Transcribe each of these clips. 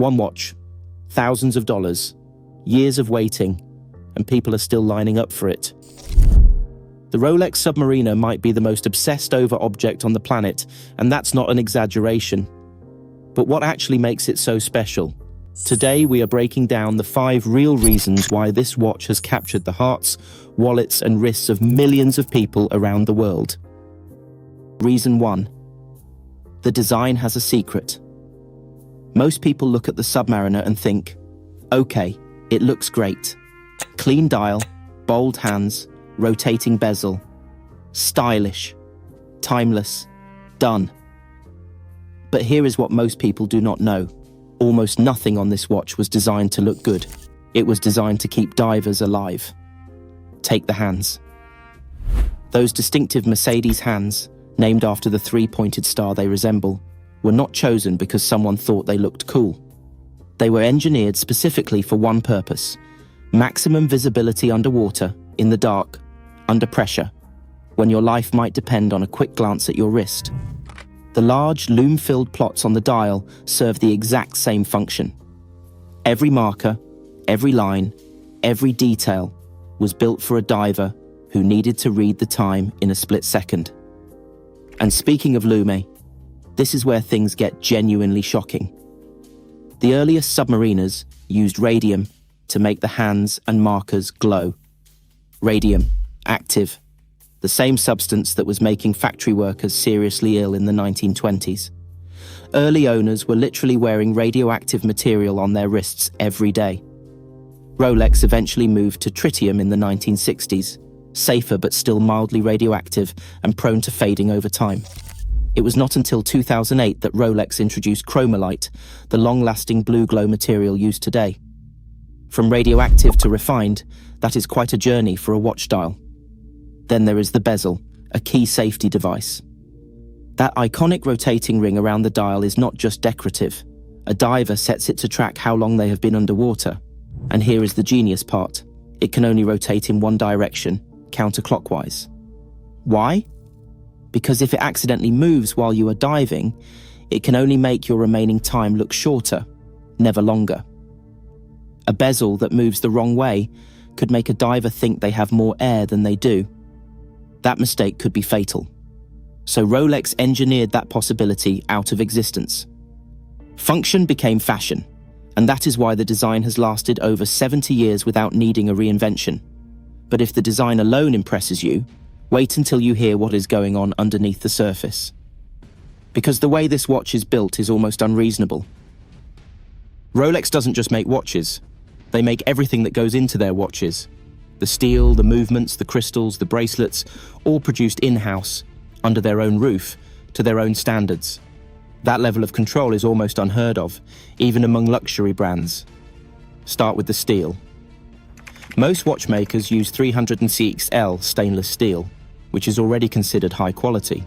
One watch, thousands of dollars, years of waiting, and people are still lining up for it. The Rolex Submariner might be the most obsessed over object on the planet, and that's not an exaggeration. But what actually makes it so special? Today we are breaking down the 5 real reasons why this watch has captured the hearts, wallets, and wrists of millions of people around the world. Reason 1. The design has a secret. Most people look at the Submariner and think, okay, it looks great. Clean dial, bold hands, rotating bezel. Stylish. Timeless. Done. But here is what most people do not know. Almost nothing on this watch was designed to look good. It was designed to keep divers alive. Take the hands. Those distinctive Mercedes hands, named after the 3-pointed star they resemble, were not chosen because someone thought they looked cool. They were engineered specifically for one purpose: maximum visibility underwater, in the dark, under pressure, when your life might depend on a quick glance at your wrist. The large, lume-filled plots on the dial serve the exact same function. Every marker, every line, every detail was built for a diver who needed to read the time in a split second. And speaking of lume, this is where things get genuinely shocking. The earliest submariners used radium to make the hands and markers glow. Radium, active, the same substance that was making factory workers seriously ill in the 1920s. Early owners were literally wearing radioactive material on their wrists every day. Rolex eventually moved to tritium in the 1960s, safer but still mildly radioactive and prone to fading over time. It was not until 2008 that Rolex introduced chromalite, the long-lasting blue glow material used today. From radioactive to refined, that is quite a journey for a watch dial. Then there is the bezel, a key safety device. That iconic rotating ring around the dial is not just decorative. A diver sets it to track how long they have been underwater. And here is the genius part. It can only rotate in one direction, counterclockwise. Why? Because if it accidentally moves while you are diving, it can only make your remaining time look shorter, never longer. A bezel that moves the wrong way could make a diver think they have more air than they do. That mistake could be fatal. So Rolex engineered that possibility out of existence. Function became fashion, and that is why the design has lasted over 70 years without needing a reinvention. But if the design alone impresses you, wait until you hear what is going on underneath the surface. Because the way this watch is built is almost unreasonable. Rolex doesn't just make watches. They make everything that goes into their watches. The steel, the movements, the crystals, the bracelets, all produced in-house, under their own roof, to their own standards. That level of control is almost unheard of, even among luxury brands. Start with the steel. Most watchmakers use 300CXL stainless steel, which is already considered high quality.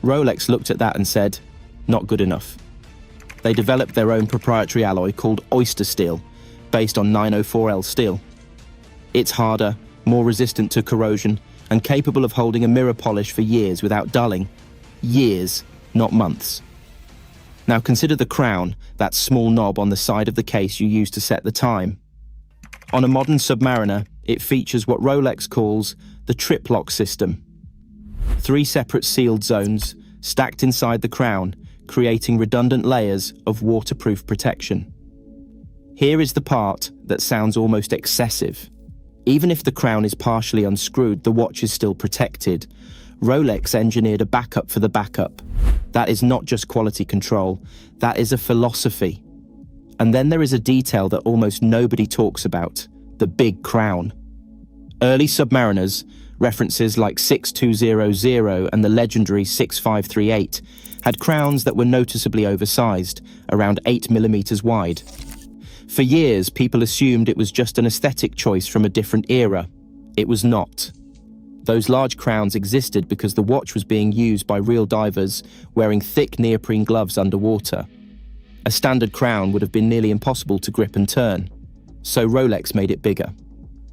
Rolex looked at that and said, not good enough. They developed their own proprietary alloy called oyster steel, based on 904L steel. It's harder, more resistant to corrosion, and capable of holding a mirror polish for years without dulling. Years, not months. Now consider the crown, that small knob on the side of the case you use to set the time. On a modern Submariner, it features what Rolex calls the trip lock system. 3 separate sealed zones, stacked inside the crown, creating redundant layers of waterproof protection. Here is the part that sounds almost excessive. Even if the crown is partially unscrewed, the watch is still protected. Rolex engineered a backup for the backup. That is not just quality control, that is a philosophy. And then there is a detail that almost nobody talks about, the big crown. Early Submariners, references like 6200 and the legendary 6538, had crowns that were noticeably oversized, around 8mm wide. For years, people assumed it was just an aesthetic choice from a different era. It was not. Those large crowns existed because the watch was being used by real divers wearing thick neoprene gloves underwater. A standard crown would have been nearly impossible to grip and turn, so Rolex made it bigger.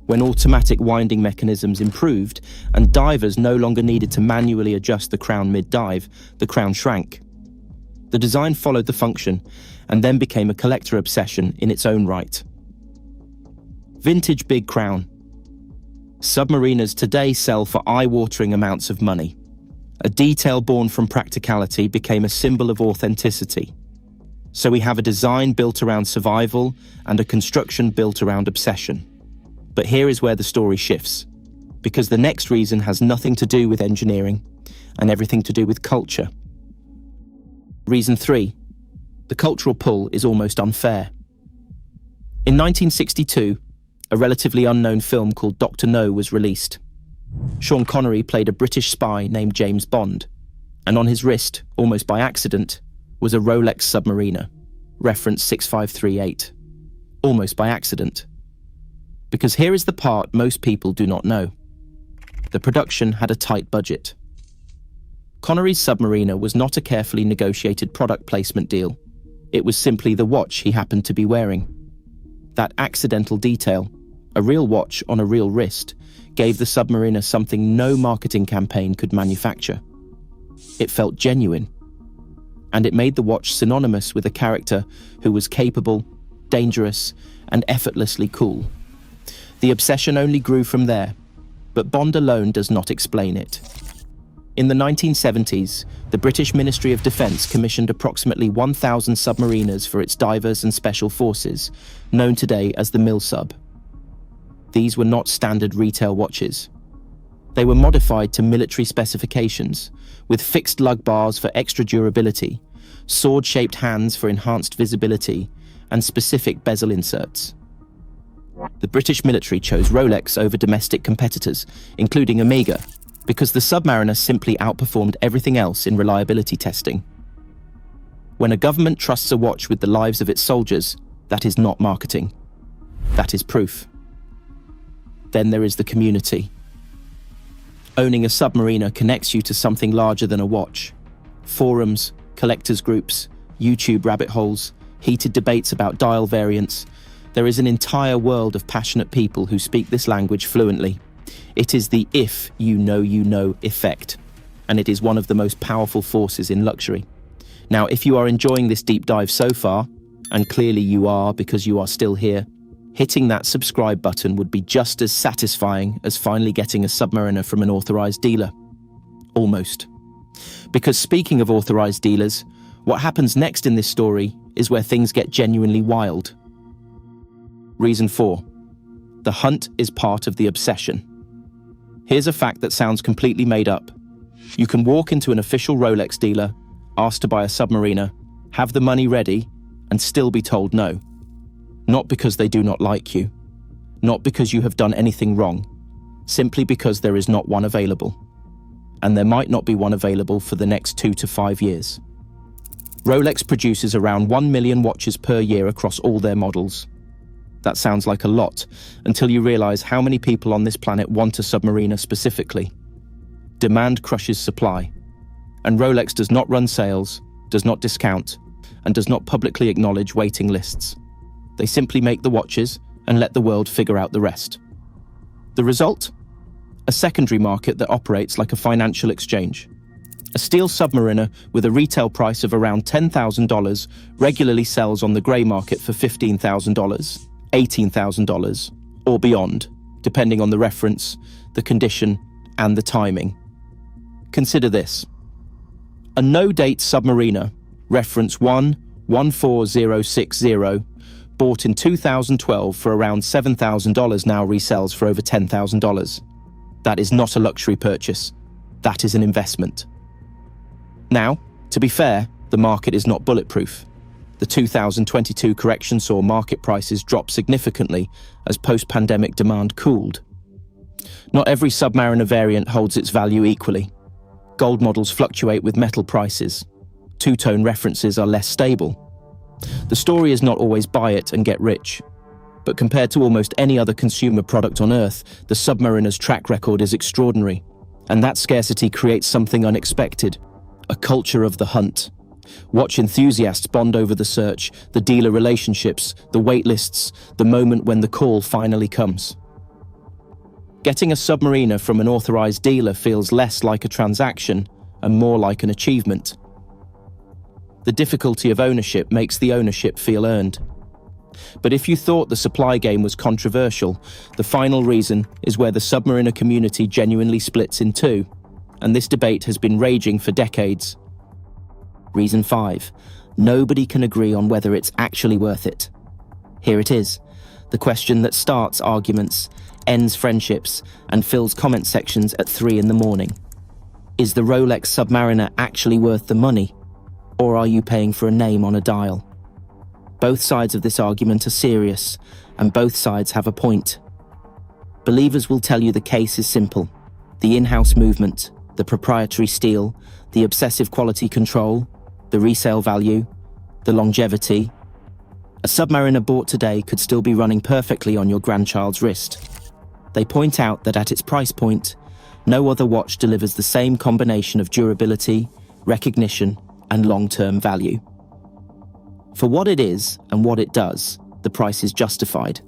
When automatic winding mechanisms improved and divers no longer needed to manually adjust the crown mid-dive, the crown shrank. The design followed the function, and then became a collector obsession in its own right. Vintage Big Crown. Submariners today sell for eye-watering amounts of money. A detail born from practicality became a symbol of authenticity. So we have a design built around survival and a construction built around obsession. But here is where the story shifts, because the next reason has nothing to do with engineering and everything to do with culture. Reason 3. The cultural pull is almost unfair. In 1962, a relatively unknown film called Dr. No was released. Sean Connery played a British spy named James Bond, and on his wrist, almost by accident, was a Rolex Submariner, reference 6538. Almost by accident. Because here is the part most people do not know. The production had a tight budget. Connery's Submariner was not a carefully negotiated product placement deal. It was simply the watch he happened to be wearing. That accidental detail, a real watch on a real wrist, gave the Submariner something no marketing campaign could manufacture. It felt genuine, and it made the watch synonymous with a character who was capable, dangerous, and effortlessly cool. The obsession only grew from there, but Bond alone does not explain it. In the 1970s, the British Ministry of Defence commissioned approximately 1,000 submariners for its divers and special forces, known today as the Milsub. These were not standard retail watches. They were modified to military specifications, with fixed lug bars for extra durability, sword-shaped hands for enhanced visibility, and specific bezel inserts. The British military chose Rolex over domestic competitors, including Omega, because the Submariner simply outperformed everything else in reliability testing. When a government trusts a watch with the lives of its soldiers, that is not marketing. That is proof. Then there is the community. Owning a Submariner connects you to something larger than a watch. Forums, collectors groups, YouTube rabbit holes, heated debates about dial variants. There is an entire world of passionate people who speak this language fluently. It is the if you know effect, and it is one of the most powerful forces in luxury. Now, if you are enjoying this deep dive so far, and clearly you are because you are still here, hitting that subscribe button would be just as satisfying as finally getting a Submariner from an authorized dealer. Almost. Because speaking of authorized dealers, what happens next in this story is where things get genuinely wild. Reason 4. The hunt is part of the obsession. Here's a fact that sounds completely made up. You can walk into an official Rolex dealer, ask to buy a Submariner, have the money ready, and still be told no. Not because they do not like you. Not because you have done anything wrong. Simply because there is not one available. And there might not be one available for the next 2 to 5 years. Rolex produces around 1 million watches per year across all their models. That sounds like a lot, until you realize how many people on this planet want a Submariner specifically. Demand crushes supply, and Rolex does not run sales, does not discount, and does not publicly acknowledge waiting lists. They simply make the watches and let the world figure out the rest. The result? A secondary market that operates like a financial exchange. A steel Submariner with a retail price of around $10,000 regularly sells on the grey market for $15,000. $18,000, or beyond, depending on the reference, the condition, and the timing. Consider this. A no-date Submariner, reference 114060, bought in 2012 for around $7,000 now resells for over $10,000. That is not a luxury purchase. That is an investment. Now, to be fair, the market is not bulletproof. The 2022 correction saw market prices drop significantly as post-pandemic demand cooled. Not every Submariner variant holds its value equally. Gold models fluctuate with metal prices. Two-tone references are less stable. The story is not always buy it and get rich. But compared to almost any other consumer product on Earth, the Submariner's track record is extraordinary. And that scarcity creates something unexpected. A culture of the hunt. Watch enthusiasts bond over the search, the dealer relationships, the wait lists, the moment when the call finally comes. Getting a Submariner from an authorized dealer feels less like a transaction and more like an achievement. The difficulty of ownership makes the ownership feel earned. But if you thought the supply game was controversial, the final reason is where the Submariner community genuinely splits in two, and this debate has been raging for decades. Reason 5. Nobody can agree on whether it's actually worth it. Here it is, the question that starts arguments, ends friendships, and fills comment sections at 3 in the morning. Is the Rolex Submariner actually worth the money? Or are you paying for a name on a dial? Both sides of this argument are serious, and both sides have a point. Believers will tell you the case is simple. The in-house movement, the proprietary steel, the obsessive quality control, the resale value, the longevity. A Submariner bought today could still be running perfectly on your grandchild's wrist. They point out that at its price point, no other watch delivers the same combination of durability, recognition, and long-term value. For what it is and what it does, the price is justified.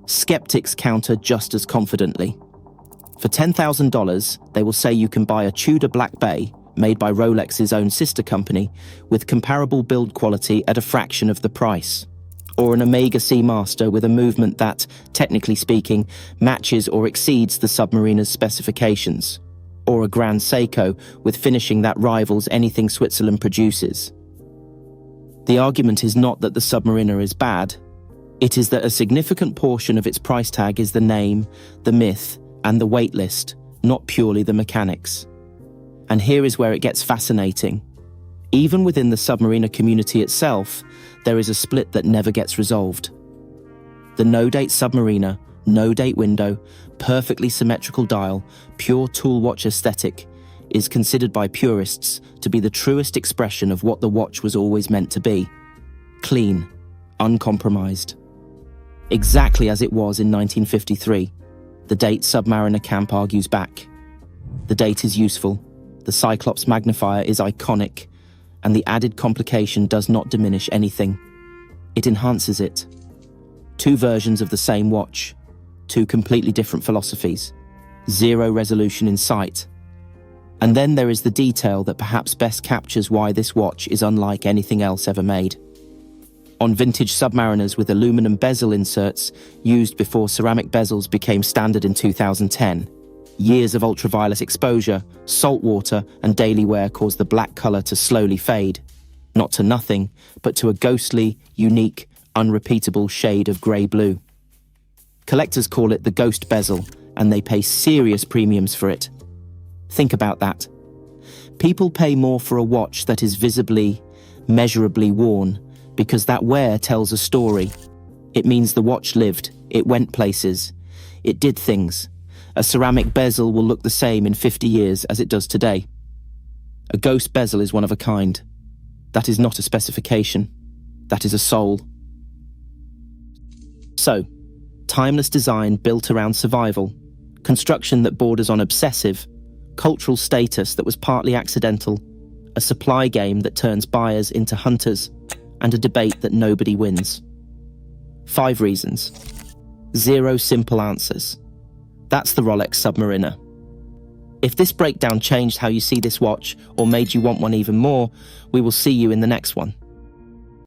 Skeptics counter just as confidently. For $10,000, they will say you can buy a Tudor Black Bay, made by Rolex's own sister company, with comparable build quality at a fraction of the price. Or an Omega Seamaster with a movement that, technically speaking, matches or exceeds the Submariner's specifications. Or a Grand Seiko with finishing that rivals anything Switzerland produces. The argument is not that the Submariner is bad. It is that a significant portion of its price tag is the name, the myth, and the wait list, not purely the mechanics. And here is where it gets fascinating. Even within the Submariner community itself, there is a split that never gets resolved. The no-date Submariner, no-date window, perfectly symmetrical dial, pure tool watch aesthetic, is considered by purists to be the truest expression of what the watch was always meant to be. Clean, uncompromised. Exactly as it was in 1953, the date Submariner camp argues back. The date is useful, the Cyclops magnifier is iconic, and the added complication does not diminish anything. It enhances it. Two versions of the same watch, two completely different philosophies, zero resolution in sight. And then there is the detail that perhaps best captures why this watch is unlike anything else ever made. On vintage Submariners with aluminum bezel inserts, used before ceramic bezels became standard in 2010, years of ultraviolet exposure, salt water, and daily wear caused the black color to slowly fade. Not to nothing, but to a ghostly, unique, unrepeatable shade of grey-blue. Collectors call it the ghost bezel, and they pay serious premiums for it. Think about that. People pay more for a watch that is visibly, measurably worn, because that wear tells a story. It means the watch lived, it went places, it did things. A ceramic bezel will look the same in 50 years as it does today. A ghost bezel is one of a kind. That is not a specification. That is a soul. So, timeless design built around survival, construction that borders on obsessive, cultural status that was partly accidental, a supply game that turns buyers into hunters, and a debate that nobody wins. 5 reasons. 0 simple answers. That's the Rolex Submariner. If this breakdown changed how you see this watch or made you want one even more, we will see you in the next one.